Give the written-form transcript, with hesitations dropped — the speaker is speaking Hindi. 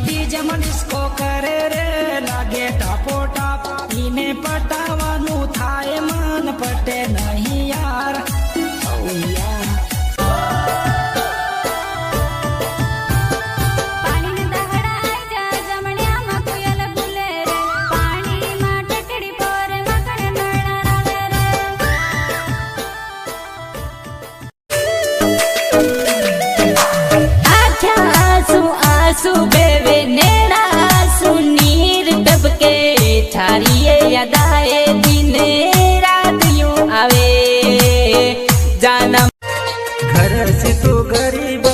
डीजे में डिस्को करे रे लागे टापो टाप इने पटावानु थाए मन पटे नहीं यार आंसू बेवे नेड़ा सुनीर टपके थारी यादाए दिन रात यूं आवे जानम घर से तो गरीब